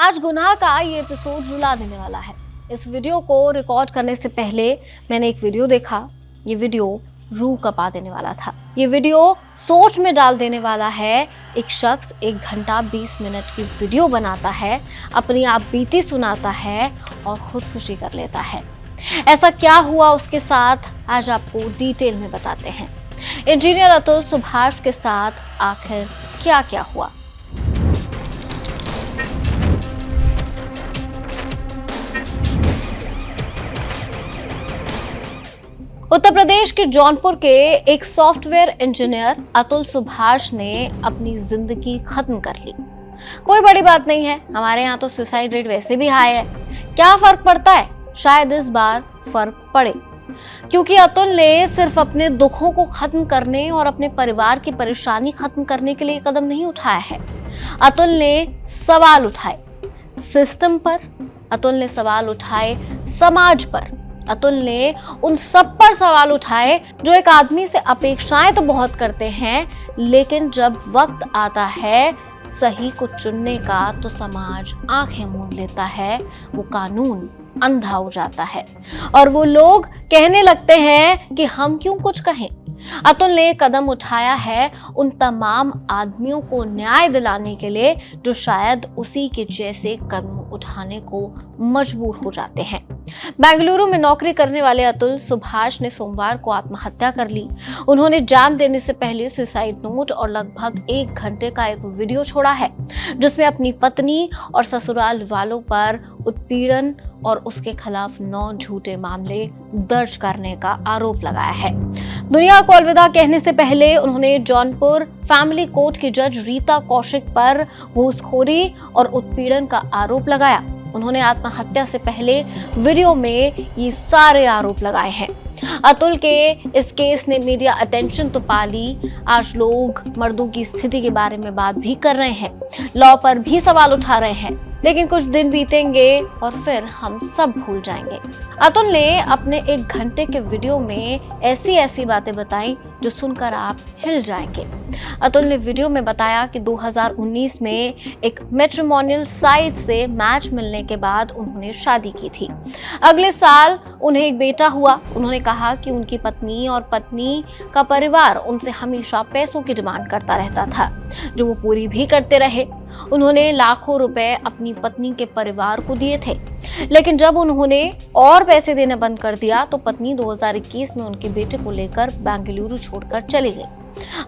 आज गुनाह का ये एपिसोड रुला देने वाला है। इस वीडियो को रिकॉर्ड करने से पहले मैंने एक वीडियो देखा। ये वीडियो रूह कपा देने वाला था। ये वीडियो सोच में डाल देने वाला है। एक शख्स 1 घंटा 20 मिनट की वीडियो बनाता है, अपनी आप बीती सुनाता है और खुदकुशी कर लेता है। ऐसा क्या हुआ उसके साथ, आज आपको डिटेल में बताते हैं। इंजीनियर अतुल सुभाष के साथ आखिर क्या क्या हुआ। उत्तर प्रदेश के जौनपुर के एक सॉफ्टवेयर इंजीनियर अतुल सुभाष ने अपनी जिंदगी खत्म कर ली। कोई बड़ी बात नहीं है, हमारे यहाँ तो सुसाइड रेट वैसे भी हाई है। क्या फर्क पड़ता है? शायद इस बार फर्क पड़े, क्योंकि अतुल ने सिर्फ अपने दुखों को खत्म करने और अपने परिवार की परेशानी खत्म करने के लिए कदम नहीं उठाया है। अतुल ने सवाल उठाए सिस्टम पर, अतुल ने सवाल उठाए समाज पर, अतुल ने उन सब पर सवाल उठाए जो एक आदमी से अपेक्षाएं तो बहुत करते हैं, लेकिन जब वक्त आता है सही को चुनने का तो समाज आंखें मूंद लेता है, वो कानून अंधा हो जाता है और वो लोग कहने लगते हैं कि हम क्यों कुछ कहें। अतुल ने कदम उठाया है उन तमाम आदमियों को न्याय दिलाने के लिए जो शायद उसी के जैसे कदम उठाने को मजबूर हो जाते हैं। बेंगलुरु में नौकरी करने वाले अतुल सुभाष ने सोमवार को आत्महत्या कर ली। उन्होंने जान देने से पहले सुसाइड नोट और लगभग 1 घंटे का एक वीडियो छोड़ा है, जिसमें अपनी पत्नी और ससुराल वालों पर उत्पीड़न और उसके खिलाफ 9 झूठे मामले दर्ज करने का आरोप लगाया है। दुनिया को अलविदा कहने से पहले उन्होंने जौनपुर फैमिली कोर्ट की जज रीता कौशिक पर घूसखोरी और उत्पीड़न का आरोप लगाया। उन्होंने आत्महत्या से पहले वीडियो में ये सारे आरोप लगाए हैं। अतुल के इस केस ने मीडिया अटेंशन तो पा ली। आज लोग मर्दों की स्थिति के बारे में बात भी कर रहे हैं, लॉ पर भी सवाल उठा रहे हैं, लेकिन कुछ दिन बीतेंगे और फिर हम सब भूल जाएंगे। अतुल ने अपने 1 घंटे के वीडियो में ऐसी बातें बताई जो सुनकर आप हिल जाएंगे। अतुल ने वीडियो में बताया कि 2019 में एक मैट्रिमोनियल साइट से मैच मिलने के बाद उन्होंने शादी की थी। अगले साल उन्हें एक बेटा हुआ। उन्होंने कहा कि उनकी पत्नी और पत्नी का परिवार उनसे हमेशा पैसों की डिमांड करता रहता था, जो वो पूरी भी करते रहे। उन्होंने लाखों रुपए अपनी पत्नी के परिवार को दिए थे, लेकिन जब उन्होंने और पैसे देना बंद कर दिया तो पत्नी 2021 में उनके बेटे को लेकर बेंगलुरु छोड़कर चली गई।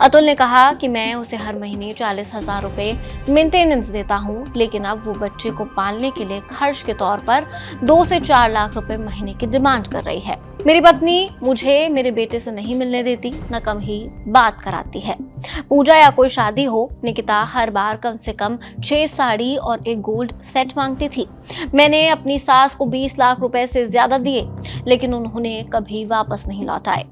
अतुल ने कहा कि मैं उसे हर महीने 40,000 रुपए मेंटेनेंस देता हूँ, लेकिन अब वो बच्चे को पालने के लिए खर्च के तौर पर 2 से 4 लाख रुपए महीने की डिमांड कर रही है। मेरी पत्नी मुझे मेरे बेटे से नहीं मिलने देती, न कम ही बात कराती है। पूजा या कोई शादी हो, निकिता हर बार कम से कम 6 साड़ी और एक गोल्ड सेट मांगती थी। मैंने अपनी सास को 20 लाख रुपए से ज्यादा दिए, लेकिन उन्होंने कभी वापस नहीं लौटाए।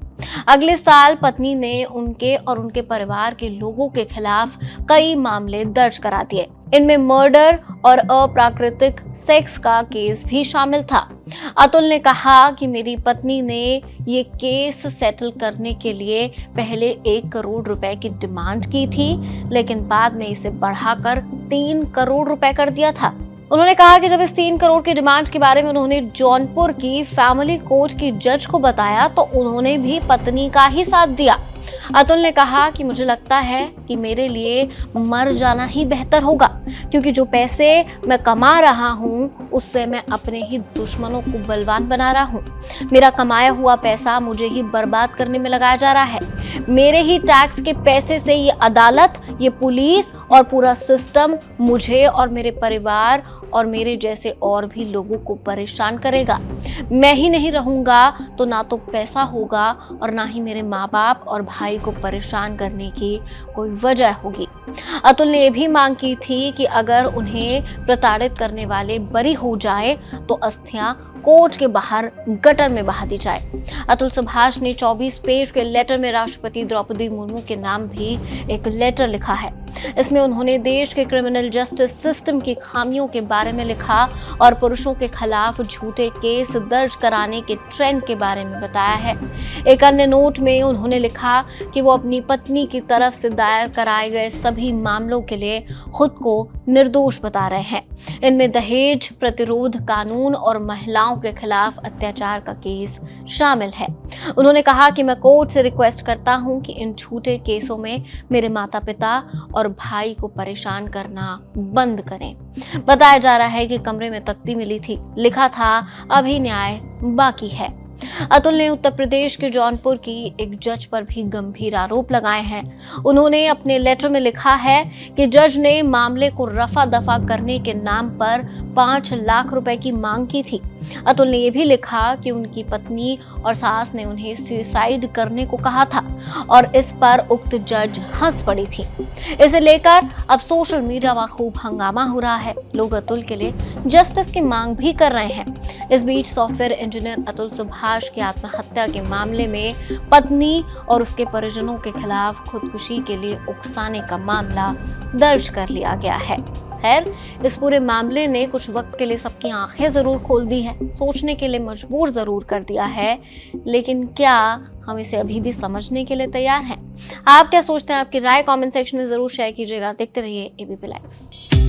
अगले साल पत्नी ने उनके और उनके परिवार के लोगों के खिलाफ कई मामले दर्ज करा दिए। इनमें मर्डर और अप्राकृतिक सेक्स का केस भी शामिल था। अतुल ने कहा कि मेरी पत्नी ने ये केस सेटल करने के लिए पहले 1 करोड़ रुपए की डिमांड की थी, लेकिन बाद में इसे बढ़ाकर 3 करोड़ रुपए कर दिया था। उन्होंने कहा कि जब इस 3 करोड़ की डिमांड के बारे में उन्होंने जौनपुर की फैमिली कोर्ट की जज को बताया तो उन्होंने भी पत्नी का ही साथ दिया। अतुल ने कहा कि मुझे लगता है कि मेरे लिए मर जाना ही बेहतर होगा, क्योंकि जो पैसे मैं कमा रहा हूँ उससे मैं अपने ही दुश्मनों को बलवान बना रहा हूँ। मेरा कमाया हुआ पैसा मुझे ही बर्बाद करने में लगाया जा रहा है। मेरे ही टैक्स के पैसे से ये अदालत, ये पुलिस और पूरा सिस्टम मुझे और मेरे परिवार और मेरे जैसे और भी लोगों को परेशान करेगा। मैं ही नहीं रहूंगा तो ना तो पैसा होगा और ना ही मेरे माँ बाप और भाई को परेशान करने की कोई वजह होगी। अतुल ने यह भी मांग की थी कि अगर उन्हें प्रताड़ित करने वाले बरी हो जाए तो अस्थियां कोर्ट के बाहर गटर में बहा दी जाए। अतुल सुभाष ने 24 पेज के लेटर में राष्ट्रपति द्रौपदी मुर्मू के नाम भी एक लेटर लिखा है। इसमें उन्होंने देश के क्रिमिनल जस्टिस सिस्टम की खामियों के बारे में लिखा और पुरुषों के खिलाफ झूठे केस दर्ज कराने के ट्रेंड के बारे में बताया है। एक अन्य नोट में उन्होंने लिखा कि वो अपनी पत्नी की तरफ से दायर कराए गए सभी मामलों के लिए खुद को निर्दोष बता रहे हैं। इनमें दहेज प्रतिरोध कानून और महिलाओं के खिलाफ अत्याचार का केस शामिल है। उन्होंने कहा कि मैं कोर्ट से रिक्वेस्ट करता हूं कि इन झूठे केसों में मेरे माता पिता और भाई को परेशान करना बंद करें। बताया जा रहा है कि कमरे में तख्ती मिली थी, लिखा था अभी न्याय बाकी है। अतुल ने उत्तर प्रदेश के जौनपुर की एक जज पर भी गंभीर आरोप लगाए हैं। उन्होंने अपने लेटर में लिखा है कि जज ने मामले को रफा दफा करने के नाम पर 5 लाख रुपए की मांग की थी। अतुल ने यह भी लिखा कि उनकी पत्नी और सास ने उन्हें सुसाइड करने को कहा था और इस पर उक्त जज हंस पड़ी थी। इसे लेकर अब सोशल मीडिया में खूब हंगामा हो रहा है। लोग अतुल के लिए जस्टिस की मांग भी कर रहे हैं। इस बीच सॉफ्टवेयर इंजीनियर अतुल सुभाष की आत्महत्या के मामले में पत्नी और उसके परिजनों के खिलाफ खुदकुशी के लिए उकसाने का मामला दर्ज कर लिया गया है। खैर, इस पूरे मामले ने कुछ वक्त के लिए सबकी आंखें जरूर खोल दी है, सोचने के लिए मजबूर जरूर कर दिया है, लेकिन क्या हम इसे अभी भी समझने के लिए तैयार हैं? आप क्या सोचते हैं? आपकी राय कमेंट सेक्शन में जरूर शेयर कीजिएगा। देखते रहिए एबीपी लाइव।